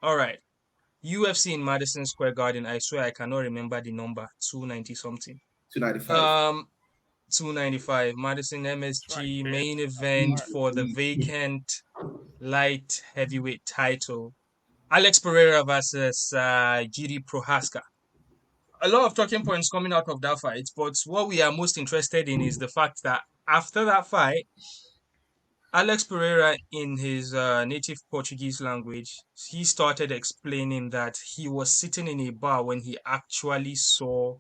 All right. UFC in Madison Square Garden. I swear I cannot remember the number. 290 something. 295. Um, 295. Madison That's right, MSG Pierre. main That's event smart. for the vacant light heavyweight title. Alex Pereira versus Jiri Prohaska. A lot of talking points coming out of that fight, but what we are most interested in is the fact that after that fight, Alex Pereira, in his native Portuguese language, he started explaining that he was sitting in a bar when he actually saw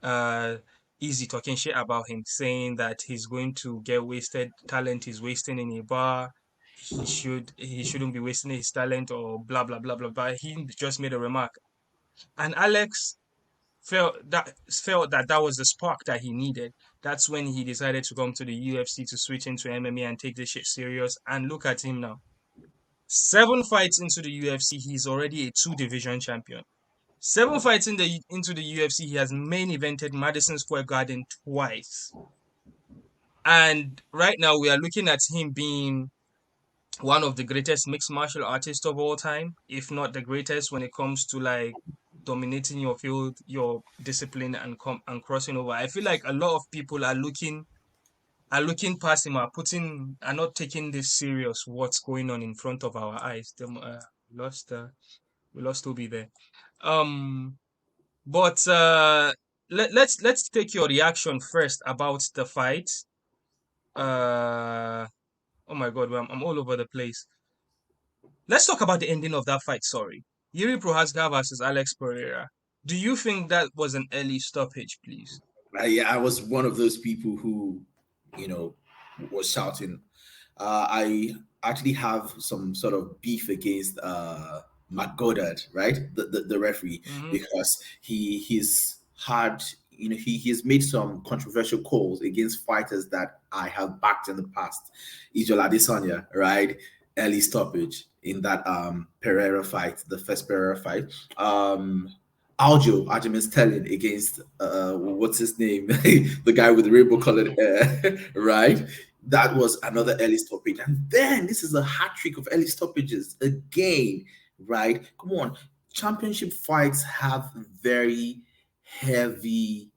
uh, Easy talking shit about him, saying that he's going to get wasted. Talent is wasting in a bar. He shouldn't be wasting his talent or blah blah blah blah blah. He just made a remark, and Alex felt that was the spark that he needed. That's when he decided to come to the UFC to switch into MMA and take this shit serious. And look at him now. 7 fights into the UFC, he's already a two-division champion. 7 fights into the UFC, he has main evented Madison Square Garden twice. And right now we are looking at him being one of the greatest mixed martial artists of all time, if not the greatest when it comes to like dominating your field, your discipline, and crossing over. I feel like a lot of people are looking past him, are not taking this serious. What's going on in front of our eyes? Lost, we lost Toby there. Um, but let's take your reaction first about the fight. Oh my God, I'm all over the place. Let's talk about the ending of that fight. Sorry, Yuri Prohaska versus Alex Pereira. Do you think that was an early stoppage, please? I was one of those people who, you know, was shouting. I actually have some sort of beef against McGoddard, right, the referee, Mm-hmm. because he's had, he has made some controversial calls against fighters that I have backed in the past. Ijola Adesanya, right, early stoppage in that Pereira fight, the first Pereira fight. Aljamain Sterling against what's his name, the guy with the rainbow colored hair, right? That was another early stoppage, and then this is a hat trick of early stoppages again, right? Come on, championship fights have very heavy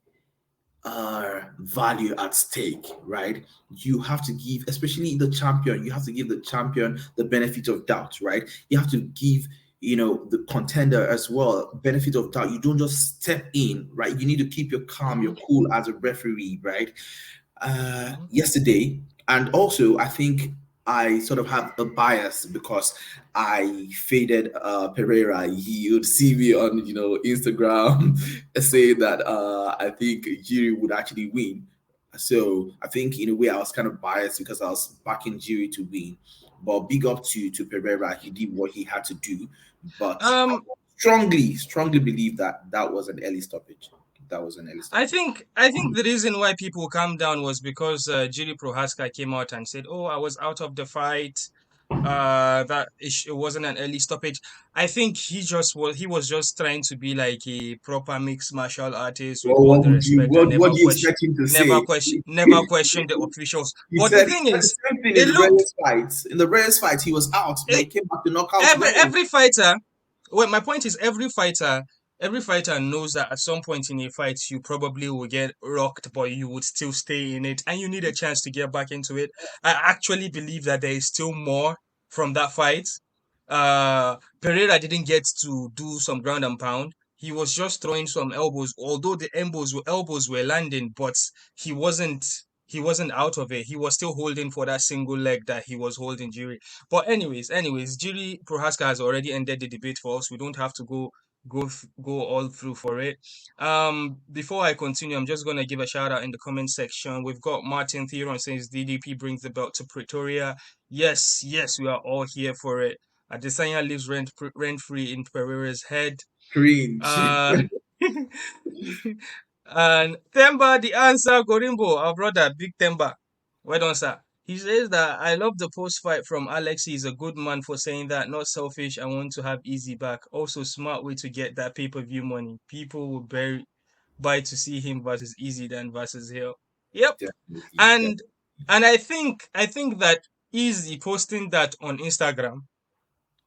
value at stake, right? You have to give, especially the champion, you have to give the champion the benefit of doubt, right? You have to give, the contender as well benefit of doubt. You don't just step in, right? You need to keep your calm, your Mm-hmm. cool as a referee, right? Mm-hmm. Yesterday, and also I think I sort of have a bias because I faded Pereira. He would see me on Instagram saying that I think Jiri would actually win. So I think in a way I was kind of biased because I was backing Jiri to win. But big up to Pereira. He did what he had to do. But I Um, strongly believe that that was an early stoppage. That was an early I stoppage. think I think the reason why people calmed down was because Jiri Prohaska came out and said, "Oh, I was out of the fight. It wasn't an early stoppage." I think he was just trying to be like a proper mixed martial artist with Well, all what the would you respect and what do you expect him to say? never question the officials. He But the said thing the is, same thing it in looked Reyes fights. In the Reyes fight, he was out, but he it, came back to knock out every Reyes. every fighter. Well, my point is every fighter knows that at some point in a fight you probably will get rocked, but you would still stay in it, and you need a chance to get back into it. I actually believe that there is still more from that fight. Pereira didn't get to do some ground and pound. He was just throwing some elbows, although the elbows were landing, but he wasn't he wasn't out of it. He was still holding for that single leg that he was holding Jiri. But anyways, Jiri Prohaska has already ended the debate for us. We don't have to go all through for it. Before I continue, I'm just gonna give a shout out in the comment section. We've got Martin Theron says DDP brings the belt to Pretoria. Yes, yes, we are all here for it. Adesanya lives rent free in Pereira's head. Cringe. Uh, and Themba, the answer, Gorimbo, our brother, Big Themba. Well done, sir. He says that I love the post fight from Alex. He's a good man for saying that. Not selfish. I want to have easy back. Also, smart way to get that pay per view money. People will buy to see him versus Easy than versus Hill. Yep. Definitely. And I think that Easy posting that on Instagram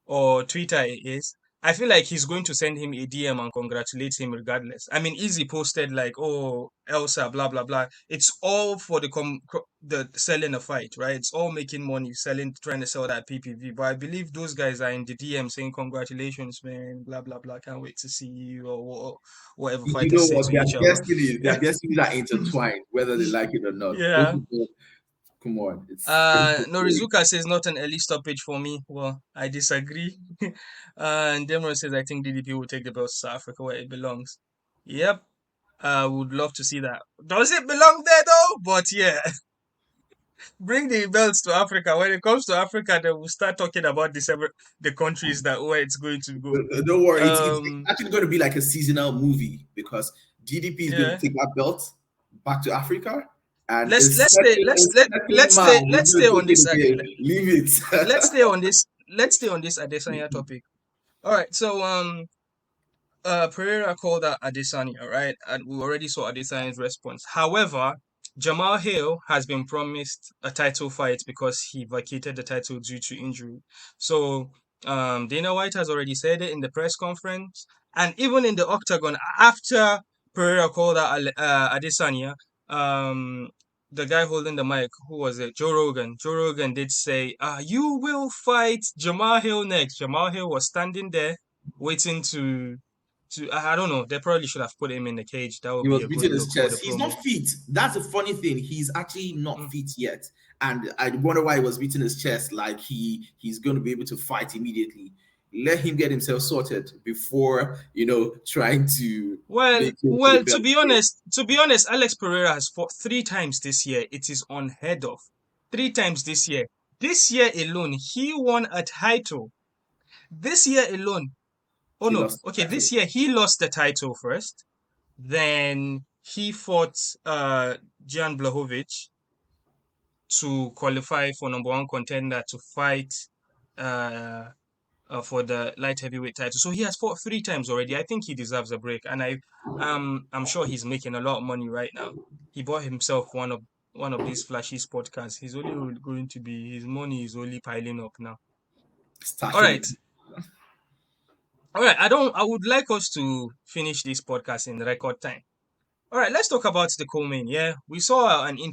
or Twitter it is, I feel like he's going to send him a DM and congratulate him regardless. I mean, Easy posted like, "Oh, Elsa, blah blah blah." It's all for the selling a fight, right? It's all making money, selling, trying to sell that PPV. But I believe those guys are in the DM saying, "Congratulations, man, blah blah blah. Can't wait to see you," or whatever You fighters know say what? to each other. Their destinies are intertwined, whether they like it or not. Both Yeah. of them, come on, it's great. Norizuka says not an early stoppage for me. Well, I disagree. And Demron says I think DDP will take the belt to South Africa where it belongs. Yep, I would love to see that. Does it belong there though? But yeah, bring the belts to Africa. When it comes to Africa, then we'll start talking about the countries that where it's going to go. Don't worry, it's Um, actually going to be like a seasonal movie because DDP is going to yeah. take that belt back to Africa, and Let's stay a certain man is let's going stay to on take it this again. Leave let's it. stay on this let's stay on this Adesanya topic. All right, so Pereira called out Adesanya, right? And we already saw Adesanya's response. However, Jamal Hill has been promised a title fight because he vacated the title due to injury. So Dana White has already said it in the press conference, and even in the octagon after Pereira called out Adesanya, um, the guy holding the mic, who was it? Joe Rogan. Joe Rogan did say, "You will fight Jamal Hill next." Jamal Hill was standing there waiting to I don't know. They probably should have put him in the cage. That He would be was a good beating his look for the chest. He's not promo. fit. That's the funny thing. He's actually not Mm. fit yet, and I wonder why he was beating his chest. Like he's going to be able to fight immediately. Let him get himself sorted before trying to Well, make him to the well, belt. to be honest, Alex Pereira has fought 3 times this year. It is unheard of. 3 times this year. This year alone, he won a title. This year alone. Oh He no. lost Okay, the title. this year he lost the title first. Then he fought Jan Blachowicz to qualify for number one contender to fight uh for the light heavyweight title. So he has fought 3 times already. I think he deserves a break, and I'm sure he's making a lot of money right now. He bought himself one of these flashy sport cars. He's only going to be his money is only piling up now. All Stashing right, it. all right. I would like us to finish this podcast in record time. All right, let's talk about the co-main. Yeah, we saw an